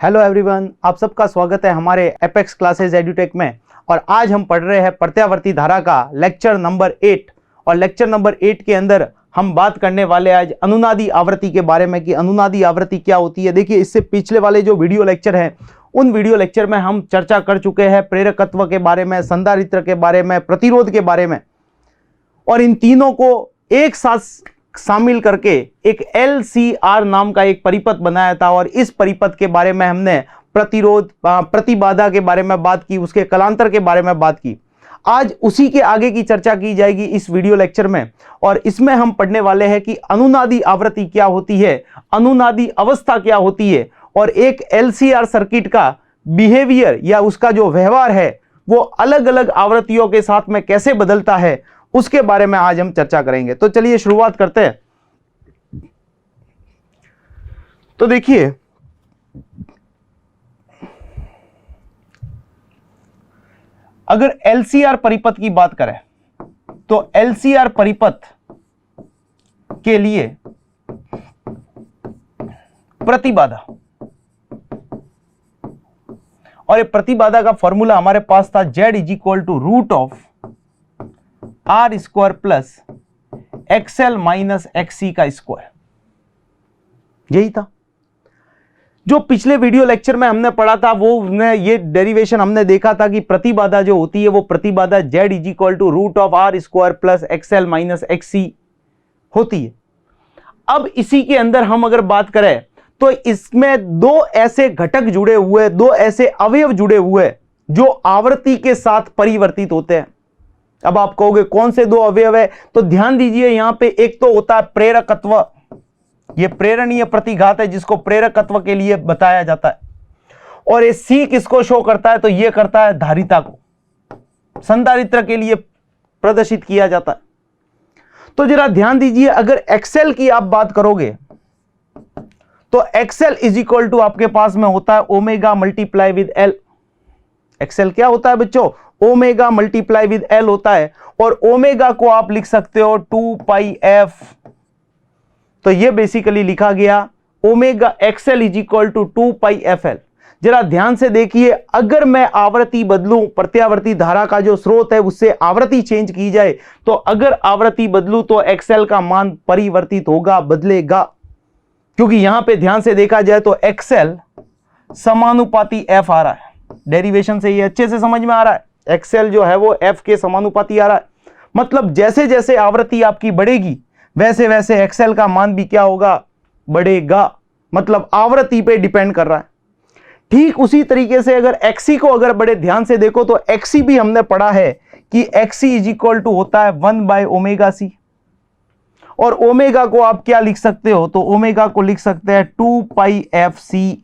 Hello everyone, आप सबका स्वागत है हमारे एपेक्स क्लासेस एडुटेक में। और आज हम पढ़ रहे हैं प्रत्यावर्ती धारा का लेक्चर नंबर 8। और लेक्चर नंबर 8 के अंदर हम बात करने वाले आज अनुनादी आवृत्ति के बारे में कि अनुनादी आवृत्ति क्या होती है। देखिए, इससे पिछले वाले जो वीडियो लेक्चर हैं उन वीडियो लेक्चर में हम चर्चा कर चुके हैं प्रेरकत्व के बारे में, संधारित्र के बारे में, प्रतिरोध के बारे में, और इन तीनों को एक साथ शामिल करके एक LCR नाम का एक परिपथ बनाया था। और इस परिपथ के बारे में हमने प्रतिरोध, प्रतिबाधा के बारे में बात की, उसके कलांतर के बारे में बात की। आज उसी के आगे की चर्चा की जाएगी इस वीडियो लेक्चर में। और इसमें हम पढ़ने वाले हैं कि अनुनादी आवृत्ति क्या होती है, अनुनादी अवस्था क्या होती है, और एक LCR सर्किट का बिहेवियर या उसका जो व्यवहार है वो अलग अलग आवृत्तियों के साथ में कैसे बदलता है, उसके बारे में आज हम चर्चा करेंगे। तो चलिए शुरुआत करते हैं। तो देखिए, अगर LCR परिपथ की बात करें तो LCR परिपथ के लिए प्रतिबाधा, और ये प्रतिबाधा का फॉर्मूला हमारे पास था Z √√R² plus XL minus XC का स्क्वायर। यही था जो पिछले वीडियो लेक्चर में हमने पढ़ा था। वो ये डेरिवेशन हमने देखा था कि प्रतिबाधा जो होती है वो प्रतिबाधा Z √R² plus XL minus XC होती है। अब इसी के अंदर हम अगर बात करें तो इसमें दो ऐसे घटक जुड़े हुए, दो ऐसे अवयव जुड़े हुए जो आवृत्ति के साथ परिवर्तित होते हैं। अब आप कहोगे कौन से दो अवयव है, तो ध्यान दीजिए, यहां पे एक तो होता है प्रेरकत्व, यह प्रेरणीय प्रतिघात है जिसको प्रेरकत्व के लिए बताया जाता है। और ये C किसको शो करता है, तो यह करता है धारिता को, संधारित्र के लिए प्रदर्शित किया जाता है। तो जरा ध्यान दीजिए, अगर XL की आप बात करोगे तो XL इज इक्वल टू आपके पास में होता है omega multiply with L। XL क्या होता है बच्चों, ओमेगा मल्टीप्लाई विद L होता है। और ओमेगा को आप लिख सकते हो 2πf। तो ये बेसिकली लिखा गया omega XL is equal to 2πfL। जरा ध्यान से देखिए, अगर मैं आवृत्ति बदलूं, प्रत्यावर्ती धारा का जो स्रोत है उससे आवृत्ति चेंज की जाए, तो अगर आवृत्ति बदलूं तो XL का मान परिवर्तित होगा, बदलेगा। क्योंकि यहां पे ध्यान से देखा जाए तो XL समानुपाती F आ रहा है। डेरिवेशन से ये अच्छे से समझ में आ रहा है, XL जो है वो F के समानुपाती आ रहा है। मतलब जैसे जैसे आवृत्ति आपकी बढ़ेगी वैसे वैसे XL का मान भी क्या होगा, बढ़ेगा। मतलब आवृत्ति पे डिपेंड कर रहा है। ठीक उसी तरीके से अगर XC को अगर बड़े ध्यान से देखो तो XC भी हमने पढ़ा है कि XC इज इक्वल टू होता है 1/ωc। और ओमेगा को आप क्या लिख सकते हो, तो ओमेगा को लिख सकते हैं 2πfc।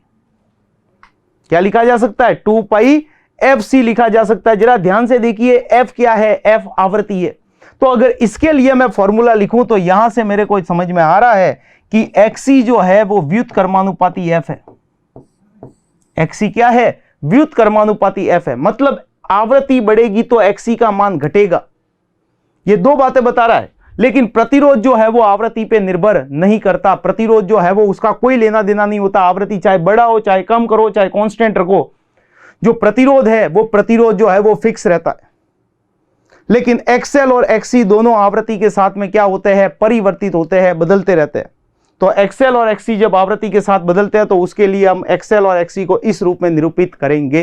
क्या लिखा जा सकता है, 2πfc लिखा जा सकता है। जरा ध्यान से देखिए, F क्या है, F आवृत्ति है। तो अगर इसके लिए मैं फॉर्मूला लिखूं तो यहां से मेरे को समझ में आ रहा है कि XC जो है वो व्युत्क्रमानुपाती F है। XC क्या है, व्युत्क्रमानुपाती F है। मतलब आवृत्ति बढ़ेगी तो XC का मान घटेगा। ये दो बातें बता रहा है। लेकिन प्रतिरोध जो है वो आवृत्ति पे निर्भर नहीं करता। प्रतिरोध जो है वो उसका कोई लेना देना नहीं होता। आवृत्ति चाहे बड़ा हो, चाहे कम करो, चाहे कांस्टेंट रखो, जो प्रतिरोध है वो प्रतिरोध जो है वो फिक्स रहता है। लेकिन XL और XC दोनों आवृत्ति के साथ में क्या होते हैं, परिवर्तित होते हैं, बदलते रहते हैं। तो XL और XC जब आवृत्ति के साथ बदलते हैं तो उसके लिए हम XL और XC को इस रूप में निरूपित करेंगे।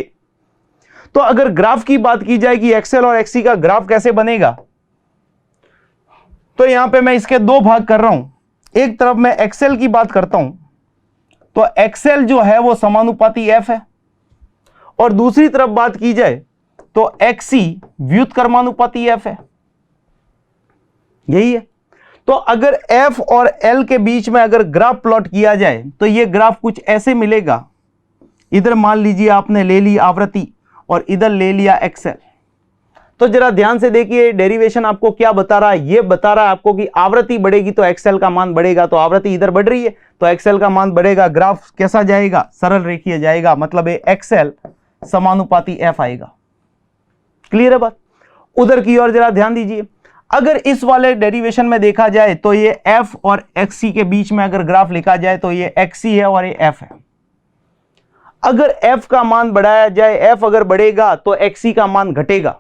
तो अगर ग्राफ की बात की जाए कि XL और XC का ग्राफ कैसे बनेगा, तो यहां पे मैं इसके दो भाग कर रहा हूं। एक तरफ मैं XL की बात करता हूं तो XL जो है वो समानुपाती F है, और दूसरी तरफ बात की जाए तो XC व्युत्क्रमानुपाती F है। यही है। तो अगर F और L के बीच में अगर ग्राफ प्लॉट किया जाए तो ये ग्राफ कुछ ऐसे मिलेगा। इधर मान लीजिए आपने ले ली आवृत्ति और इधर ले लिया XL। तो जरा ध्यान से देखिए, डेरिवेशन आपको क्या बता रहा है, ये बता रहा है आपको कि आवृत्ति बढ़ेगी तो XL का मान बढ़ेगा। तो आवृत्ति इधर बढ़ रही है तो XL का मान बढ़ेगा। ग्राफ कैसा जाएगा, सरल रेखीय जाएगा। मतलब ये XL समानुपाती F आएगा। क्लियर है बात। उधर की ओर जरा ध्यान दीजिए, अगर इस वाले डेरिवेशन में देखा जाए तो ये F और XC के बीच में अगर ग्राफ लिखा जाए तो ये XC है और ये F है। अगर f का मान बढ़ाया जाए, f अगर बढ़ेगा तो xc का मान घटेगा,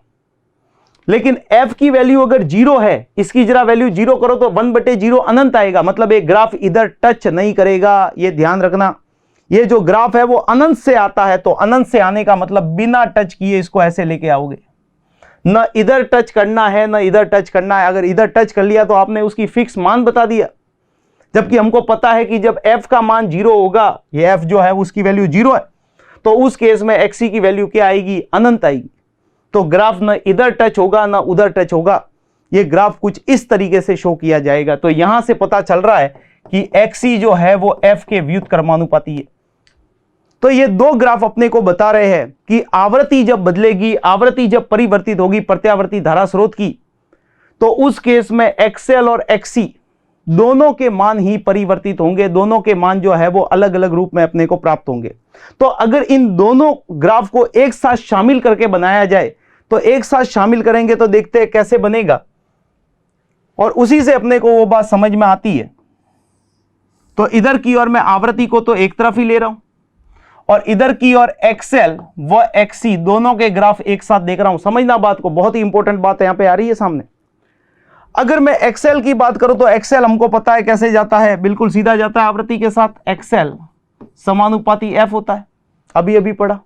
लेकिन f की वैल्यू अगर 0 है, इसकी जरा वैल्यू 0 करो तो 1/0 अनंत आएगा, मतलब एक ग्राफ इधर टच नहीं करेगा। ये ध्यान रखना, ये जो ग्राफ है वो अनंत से आता है, तो अनंत से आने का मतलब बिना टच किए इसको ऐसे लेके आओगे, न इधर टच करना है न इधर टच करना है। अगर इधर टच कर लिया तो आपने उसकी फिक्स मान बता दिया, जबकि हमको पता है कि जब f का मान 0 होगा, ये f जो है उसकी वैल्यू 0 है, तो उस केस में xc की वैल्यू क्या आएगी, अनंत आएगी। तो ग्राफ न इधर टच होगा न उधर टच होगा, ये ग्राफ कुछ इस तरीके से शो किया जाएगा। तो यहां से पता चल रहा है कि xc जो है वो f के व्युत्क्रमानुपाती है। तो ये दो ग्राफ अपने को बता रहे हैं कि आवृत्ति जब बदलेगी, आवृत्ति जब परिवर्तित होगी प्रत्यावर्ती धारा स्रोत की, तो उस केस में XL और XC दोनों के मान ही परिवर्तित होंगे, दोनों के मान जो है वो अलग अलग रूप में अपने को प्राप्त होंगे। तो अगर इन दोनों ग्राफ को एक साथ शामिल करके बनाया जाए, तो एक साथ शामिल करेंगे तो देखते हैं कैसे बनेगा, और उसी से अपने को वो बात समझ में आती है। तो इधर की ओर मैं आवृत्ति को तो एक तरफ ही ले रहा हूं, और इधर की ओर XL व XC दोनों के ग्राफ एक साथ देख रहा हूं। समझना बात को, बहुत ही इंपॉर्टेंट बात यहां पे आ रही है सामने। अगर मैं XL की बात करूं तो XL हमको पता है कैसे जाता है, बिल्कुल सीधा जाता है आवृत्ति के साथ। XL समानुपाती F होता है, अभी अभी पढ़ा।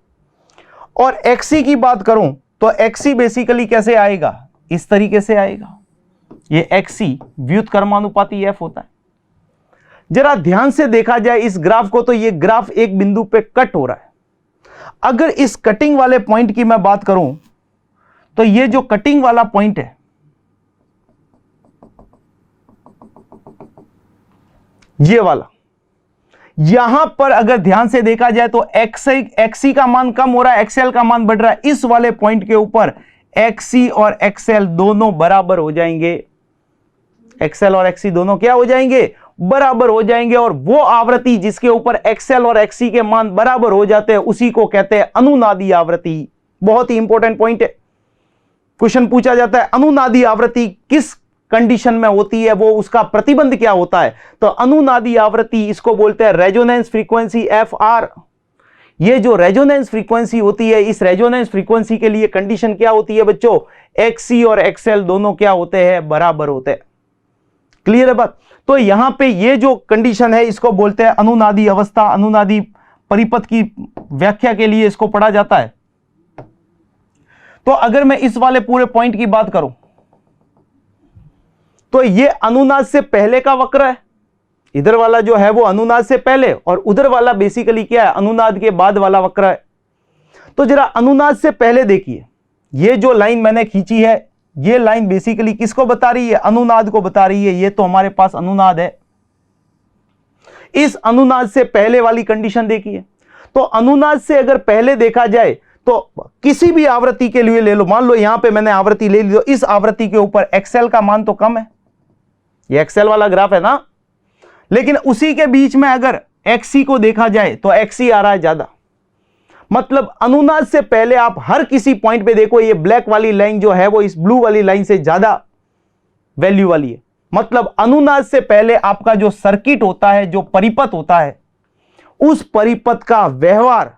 और XC की बात करूं तो XC बेसिकली कैसे आएगा, इस तरीके से आएगा। ये XC व्युत्क्रमानुपाती F होता है। जरा ध्यान से देखा जाए इस ग्राफ को, तो ये ग्राफ एक बिंदु पे कट हो रहा है। अगर इस कटिंग वाले पॉइंट की मैं बात करूं तो ये जो कटिंग वाला पॉइंट है, ये वाला, यहां पर अगर ध्यान से देखा जाए तो XC का मान कम हो रहा है, XL का मान बढ़ रहा है। इस वाले पॉइंट के ऊपर XC और XL दोनों बराबर हो जाएंगे। XL और XC दोनों क्या हो जाएंगे, बराबर हो जाएंगे। और वो आवृत्ति जिसके ऊपर XL और XC के मान बराबर हो जाते हैं उसी को कहते हैं अनुनादी आवृत्ति। बहुत ही इंपॉर्टेंट पॉइंट है, क्वेश्चन पूछा जाता है अनुनादी आवृत्ति किस कंडीशन में होती है, वो उसका प्रतिबंध क्या होता है। तो अनुनादी आवृत्ति इसको बोलते हैं रेजोनेंस फ्रीक्वेंसी FR। ये जो रेजोनेंस फ्रीक्वेंसी होती है, इस रेजोनेंस फ्रीक्वेंसी के लिए कंडीशन क्या होती है बच्चों, XC और XL दोनों क्या होते हैं, बराबर होते हैं। क्लियर है बात। तो यहां पे ये जो कंडीशन है इसको बोलते हैं अनुनादी अवस्था। अनुनादी परिपथ की व्याख्या के लिए इसको पढ़ा जाता है। तो अगर मैं इस वाले पूरे पॉइंट की बात करूं तो ये अनुनाद से पहले का वक्र है, इधर वाला जो है वो अनुनाद से पहले, और उधर वाला बेसिकली क्या है, अनुनाद के बाद वाला वक्र है। तो जरा अनुनाद से पहले देखिए, ये जो लाइन मैंने खींची है, ये लाइन बेसिकली किसको बता रही है, अनुनाद को बता रही है। ये तो हमारे पास अनुनाद है। इस अनुनाद से पहले वाली कंडीशन देखिए। तो अनुनाद से अगर पहले देखा जाए तो किसी भी आवृत्ति के लिए ले लो, मान लो यहां पे मैंने आवृत्ति ले ली, तो इस आवृत्ति के ऊपर XL का मान तो कम है, ये XL वाला ग्राफ है ना, लेकिन उसी के बीच में अगर XC को देखा जाए तो XC आ रहा है ज्यादा। मतलब अनुनाद से पहले आप हर किसी पॉइंट पे देखो, ये ब्लैक वाली लाइन जो है वो इस ब्लू वाली लाइन से ज्यादा वैल्यू वाली है। मतलब अनुनाद से पहले आपका जो सर्किट होता है, जो परिपथ होता है, उस परिपथ का व्यवहार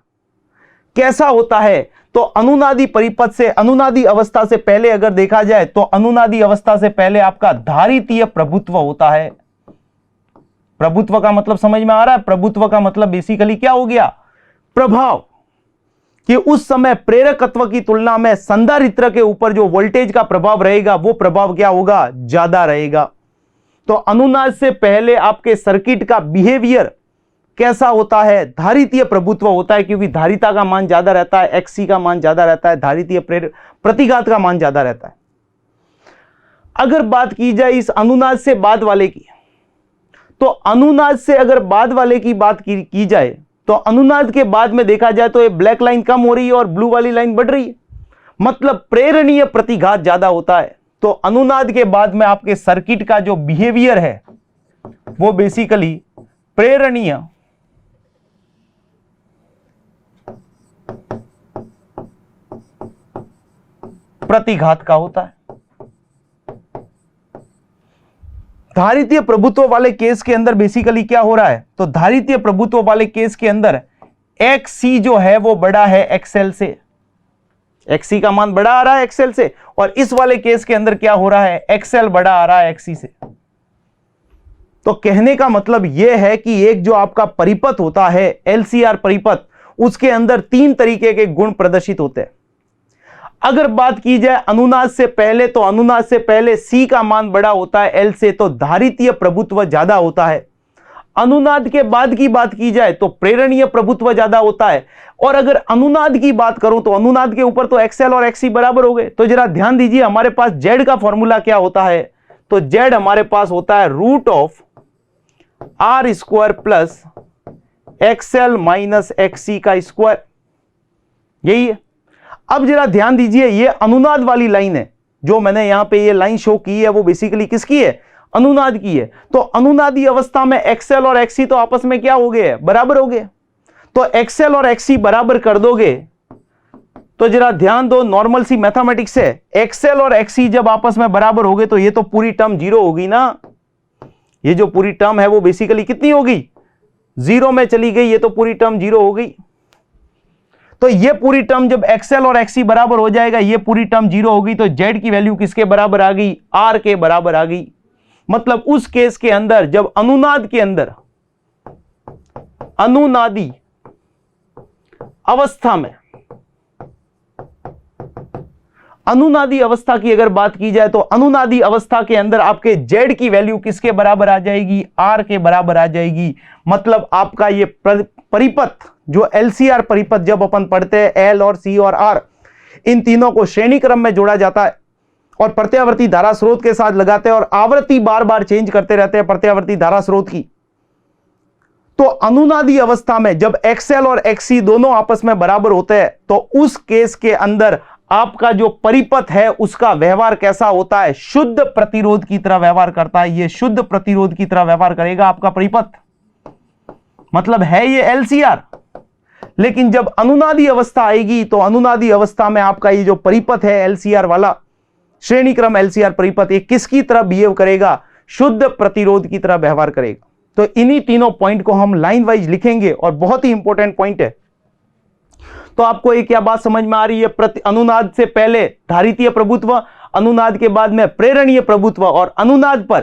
कैसा होता है। तो अनुनादी परिपथ से, अनुनादी अवस्था से पहले अगर देखा जाए तो अनुनादी अवस्था से पहले आपका धारितीय प्रभुत्व होता है। प्रभुत्व का मतलब समझ में आ रहा है, प्रभुत्व का मतलब बेसिकली क्या हो गया, प्रभाव। कि उस समय प्रेरकत्व की तुलना में संधारित्र के ऊपर जो वोल्टेज का प्रभाव रहेगा वो प्रभाव क्या होगा, ज्यादा रहेगा। तो अनुनाद से पहले आपके सर्किट का बिहेवियर कैसा होता है, धारितीय प्रभुत्व होता है, क्योंकि धारिता का मान ज्यादा रहता है, XC का मान ज्यादा रहता है, धारितीय प्रतिघात का मान ज्यादा रहता है। अगर बात की जाए इस अनुनाद से बाद वाले की, तो अनुनाद से अगर बाद वाले की बात की जाए तो अनुनाद के बाद में देखा जाए तो ये ब्लैक लाइन कम हो रही है और ब्लू वाली लाइन बढ़ रही है। मतलब प्रेरणीय प्रतिघात ज्यादा होता है। तो अनुनाद के बाद में आपके सर्किट का जो बिहेवियर है वो बेसिकली प्रेरणीय प्रतिघात का होता है। धारितीय प्रभुत्व वाले केस के अंदर बेसिकली क्या हो रहा है, तो धारितीय प्रभुत्व वाले केस के अंदर XC जो है वो बड़ा है XL से, XC का मान बड़ा आ रहा है XL से, और इस वाले केस के अंदर क्या हो रहा है, XL बड़ा आ रहा है XC से। तो कहने का मतलब यह है कि एक जो आपका परिपथ होता है LCR परिपथ, उसके अंदर 3 तरीके के गुण प्रदर्शित होते हैं। अगर बात की जाए अनुनाद से पहले, तो अनुनाद से पहले C का मान बड़ा होता है L से, तो धारितीय प्रभुत्व ज्यादा होता है। अनुनाद के बाद की बात की जाए तो प्रेरणीय प्रभुत्व ज्यादा होता है। और अगर अनुनाद की बात करूं तो अनुनाद के ऊपर तो XL और XC बराबर हो गए। तो जरा ध्यान दीजिए, हमारे पास Z का फॉर्मूला क्या होता है, तो Z हमारे पास होता है √R² plus XL minus XC का स्क्वायर, यही है। अब जरा ध्यान दीजिए, ये अनुनाद वाली लाइन है, जो मैंने यहां पे ये लाइन शो की है वो बेसिकली किसकी है, अनुनाद की है। तो अनुनादी अवस्था में XL और XC तो आपस में क्या हो गए, बराबर हो गए। तो XL और XC बराबर कर दोगे तो जरा ध्यान दो, नॉर्मल सी मैथमेटिक्स है, XL और XC जब आपस में बराबर हो गए तो ये तो पूरी टर्म 0 होगी ना। ये जो पूरी टर्म है वो बेसिकली कितनी होगी, 0 में चली गई, ये तो पूरी टर्म 0 हो गई। तो ये पूरी टर्म जब XL और XC बराबर हो जाएगा, ये पूरी टर्म 0 होगी, तो Z की वैल्यू किसके बराबर आ गई, R के बराबर आ गई। मतलब उस केस के अंदर जब अनुनाद के अंदर, अनुनादी अवस्था में, अनुनादी अवस्था की अगर बात की जाए तो अनुनादी अवस्था के अंदर आपके Z की वैल्यू किसके बराबर आ जाएगी, R के बराबर आ जाएगी। मतलब आपका ये परिपथ जो LCR परिपथ जब अपन पढ़ते हैं, L और C और R, इन तीनों को श्रेणी क्रम में जोड़ा जाता है और प्रत्यावर्ती धारा स्रोत के साथ लगाते हैं और आवृत्ति बार बार चेंज करते रहते हैं प्रत्यावर्ती धारा स्रोत की। तो अनुनादी अवस्था में जब XL और XC दोनों आपस में बराबर होते हैं तो उस केस के अंदर आपका जो परिपथ है उसका व्यवहार कैसा होता है, शुद्ध प्रतिरोध की तरह व्यवहार करता है। ये शुद्ध प्रतिरोध की तरह व्यवहार करेगा आपका परिपथ, मतलब है ये LCR। लेकिन जब अनुनादी अवस्था आएगी तो अनुनादी अवस्था में आपका ये जो परिपथ है LCR वाला, श्रेणी क्रम LCR परिपथ, ये किसकी तरह बिहेव करेगा, शुद्ध प्रतिरोध की तरह व्यवहार करेगा। तो इन्हीं तीनों पॉइंट को हम लाइन वाइज लिखेंगे और बहुत ही इंपॉर्टेंट पॉइंट है। तो आपको एक क्या बात समझ में आ रही है, अनुनाद से पहले धारितीय प्रभुत्व, अनुनाद के बाद में प्रेरणीय प्रभुत्व और अनुनाद पर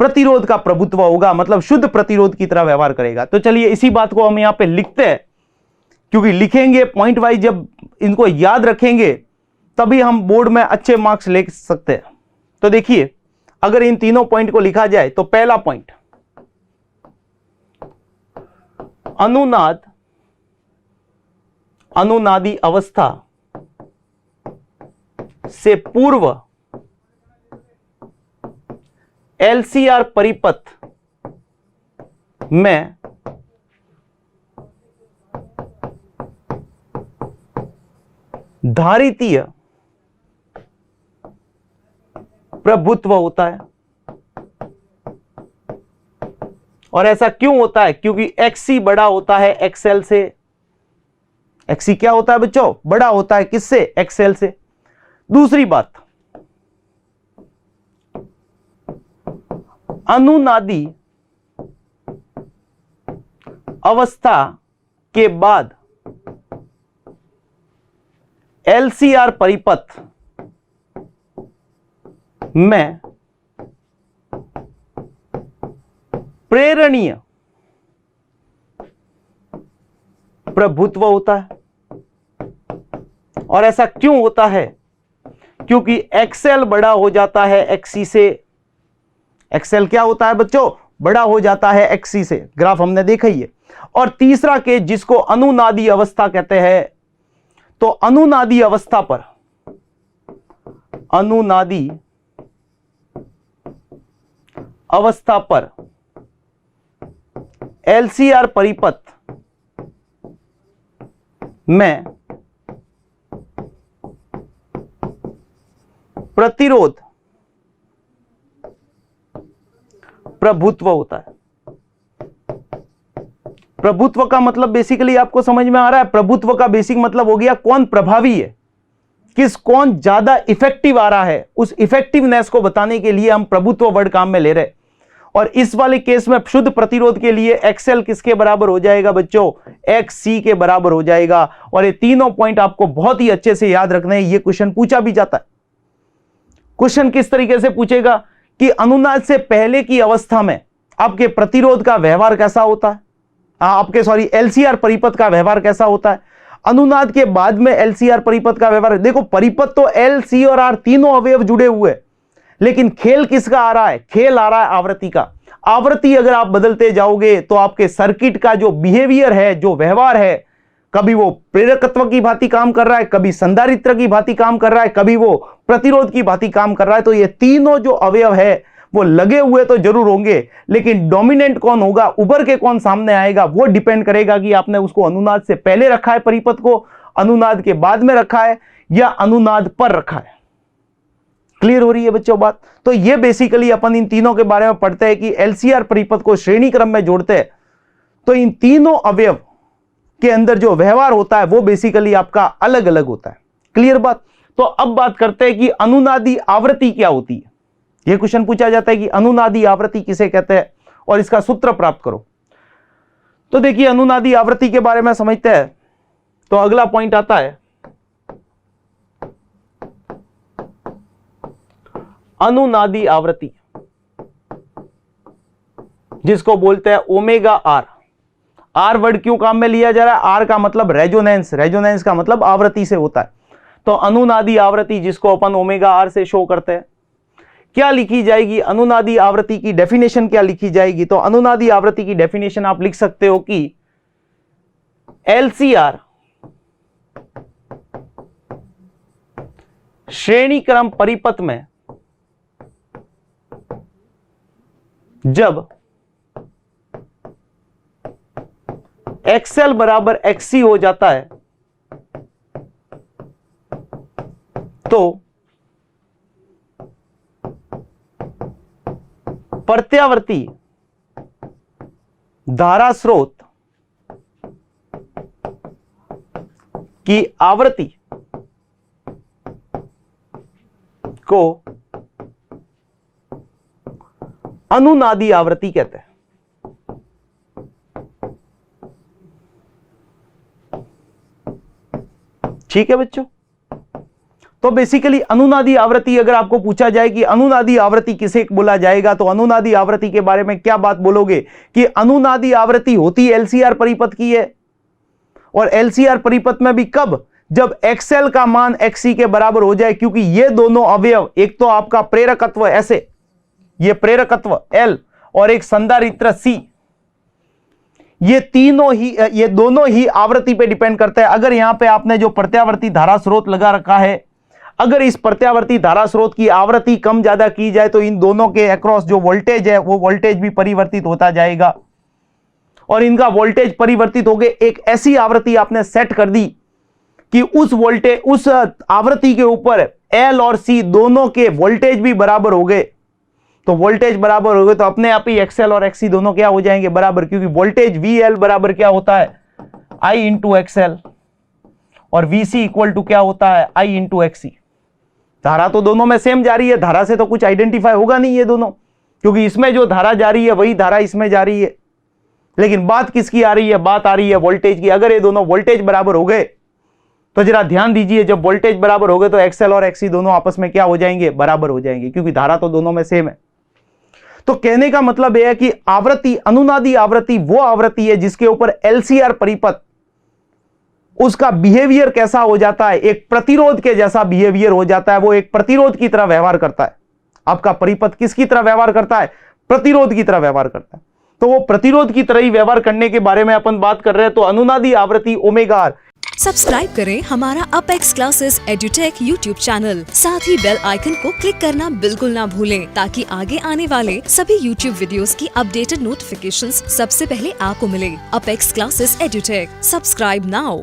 प्रतिरोध का प्रभुत्व होगा, मतलब शुद्ध प्रतिरोध की तरह व्यवहार करेगा। तो चलिए इसी बात को हम यहां पे लिखते हैं, क्योंकि लिखेंगे पॉइंट वाइज, जब इनको याद रखेंगे तभी हम बोर्ड में अच्छे मार्क्स ले सकते हैं। तो देखिए, अगर इन तीनों पॉइंट को लिखा जाए तो पहला पॉइंट, अनुनाद, अनुनादी अवस्था से पूर्व LCR परिपथ में धारितीय प्रभुत्व होता है। और ऐसा क्यों होता है, क्योंकि XC बड़ा होता है XL से। XC क्या होता है बच्चों, बड़ा होता है किससे, XL से। दूसरी बात, अनुनादी अवस्था के बाद LCR परिपथ में प्रेरणीय प्रभुत्व होता है। और ऐसा क्यों होता है, क्योंकि XL बड़ा हो जाता है XC से। XL क्या होता है बच्चों, बड़ा हो जाता है XC से, ग्राफ हमने देखा ही है। और तीसरा केस जिसको अनुनादी अवस्था कहते हैं, तो अनुनादी अवस्था पर, अनुनादी अवस्था पर LCR परिपथ में प्रतिरोध प्रभुत्व होता है। प्रभुत्व का मतलब बेसिकली आपको समझ में आ रहा है, प्रभुत्व का बेसिक मतलब हो गया कौन प्रभावी है, कौन ज्यादा इफेक्टिव आ रहा है, उस इफेक्टिवनेस को बताने के लिए हम प्रभुत्व वर्ड काम में ले रहे। और इस वाले केस में शुद्ध प्रतिरोध के लिए एक्सएल किसके बराबर हो जाएगा बच्चों, एक्ससी के बराबर हो जाएगा। और ये तीनों पॉइंट आपको बहुत ही अच्छे से याद रखने हैं, ये क्वेश्चन पूछा भी जाता है। क्वेश्चन किस तरीके से पूछेगा कि अनुनाद से पहले की अवस्था में आपके प्रतिरोध का व्यवहार कैसा होता है, आपके एलसीआर परिपथ का व्यवहार कैसा होता है, अनुनाद के बाद में एलसीआर परिपथ का व्यवहार। देखो परिपथ तो एल, सी और आर तीनों अवयव जुड़े हुए, लेकिन खेल किसका आ रहा है, खेल आ रहा है आवृत्ति का। आवृत्ति अगर आप बदलते जाओगे तो आपके सर्किट का जो बिहेवियर है, जो व्यवहार है, कभी वो प्रेरकत्व की भांति काम कर रहा है, कभी संधारित्र की भांति काम कर रहा है, कभी वो प्रतिरोध की भांति काम कर रहा है। तो ये तीनों जो अवयव है वो लगे हुए तो जरूर होंगे, लेकिन डोमिनेंट कौन होगा, उभर के कौन सामने आएगा, वो डिपेंड करेगा कि आपने उसको अनुनाद से पहले रखा है परिपथ को, अनुनाद के बाद में रखा है, या अनुनाद पर रखा है। क्लियर हो रही है बच्चों बात? तो ये बेसिकली अपन इन तीनों के बारे में पढ़ते हैं कि एलसीआर परिपथ को श्रेणी क्रम में जोड़ते हैं तो इन तीनों अवयव के अंदर जो व्यवहार होता है वो बेसिकली आपका अलग अलग होता है। क्लियर बात? तो अब बात करते हैं कि अनुनादी आवृत्ति क्या होती है। यह क्वेश्चन पूछा जाता है कि अनुनादी आवृत्ति किसे कहते हैं और इसका सूत्र प्राप्त करो। तो देखिए अनुनादी आवृत्ति के बारे में समझते हैं। तो अगला पॉइंट आता है अनुनादी आवृत्ति, जिसको बोलते हैं ओमेगा आर। आर वर्ड क्यों काम में लिया जा रहा है? आर का मतलब रेजोनेंस, रेजोनेंस का मतलब आवृत्ति से होता है। तो अनुनादी आवृत्ति जिसको अपन ओमेगा आर से शो करते हैं, क्या लिखी जाएगी अनुनादी आवृत्ति की डेफिनेशन क्या लिखी जाएगी? तो अनुनादी आवृत्ति की डेफिनेशन आप लिख सकते हो कि एलसीआर श्रेणी क्रम परिपथ में जब एक्सएल बराबर एक्ससी हो जाता है तो प्रत्यावर्ती धारा स्रोत की आवृत्ति को अनुनादी आवृत्ति कहते हैं। ठीक है बच्चों? तो बेसिकली अनुनादी आवृत्ति अगर आपको पूछा जाए कि अनुनादी आवृत्ति किसे बोला जाएगा, तो अनुनादी आवृत्ति के बारे में क्या बात बोलोगे कि अनुनादी आवृत्ति होती एलसीआर परिपथ की है, और एलसीआर परिपथ में भी कब? जब एक्सएल का मान एक्ससी के बराबर हो जाए, क्योंकि ये दोनों अवयव, एक तो आपका प्रेरकत्व ऐसे, ये प्रेरकत्व एल और एक संधारित्र सी, ये दोनों ही आवृत्ति पे डिपेंड करता है। अगर यहां पे आपने जो प्रत्यावर्ती धारा स्रोत लगा रखा है, अगर इस प्रत्यावर्ती धारा स्रोत की आवृत्ति कम ज्यादा की जाए तो इन दोनों के अक्रॉस जो वोल्टेज है वो वोल्टेज भी परिवर्तित होता जाएगा, और इनका वोल्टेज परिवर्तित हो गए एक ऐसी आवृत्ति आपने सेट कर दी कि उस आवृत्ति के ऊपर एल और सी दोनों के वोल्टेज भी बराबर हो गए। तो वोल्टेज बराबर हो गए तो अपने आप ही एक्सएल और एक्ससी दोनों क्या हो जाएंगे? बराबर, क्योंकि वोल्टेज वीएल बराबर क्या होता है? आई इंटू एक्सएल, और वीसी इक्वल टू क्या होता है? आई इंटू एक्ससी। धारा तो दोनों में सेम जा रही है, धारा से तो कुछ आइडेंटिफाई होगा नहीं ये दोनों, क्योंकि इसमें जो धारा जा रही है वही धारा इसमें जा रही है। लेकिन बात किसकी आ रही है? बात आ रही है वोल्टेज की। अगर ये दोनों वोल्टेज बराबर हो गए तो जरा ध्यान दीजिए, जब वोल्टेज बराबर हो गए तो एक्सएल और एक्ससी दोनों आपस में क्या हो जाएंगे? बराबर हो जाएंगे, क्योंकि धारा तो दोनों में सेम है। तो कहने का मतलब यह है कि आवृत्ति, अनुनादी आवृत्ति वो आवृत्ति है जिसके ऊपर एलसीआर परिपथ, उसका बिहेवियर कैसा हो जाता है? एक प्रतिरोध के जैसा बिहेवियर हो जाता है, वो एक प्रतिरोध की तरह व्यवहार करता है। आपका परिपथ किसकी तरह व्यवहार करता है? प्रतिरोध की तरह व्यवहार करता है। तो वो प्रतिरोध की तरह ही व्यवहार करने के बारे में अपन बात कर रहे हैं। तो अनुनादी आवृत्ति ओमेगा आर। सब्सक्राइब करें हमारा Apex classes Edutech YouTube channel, साथ ही बेल आइकन को क्लिक करना बिल्कुल ना भूलें, ताकि आगे आने वाले सभी यूट्यूब वीडियोस की अपडेटेड नोटिफिकेशंस सबसे पहले आपको मिले। Apex classes Edutech, subscribe now.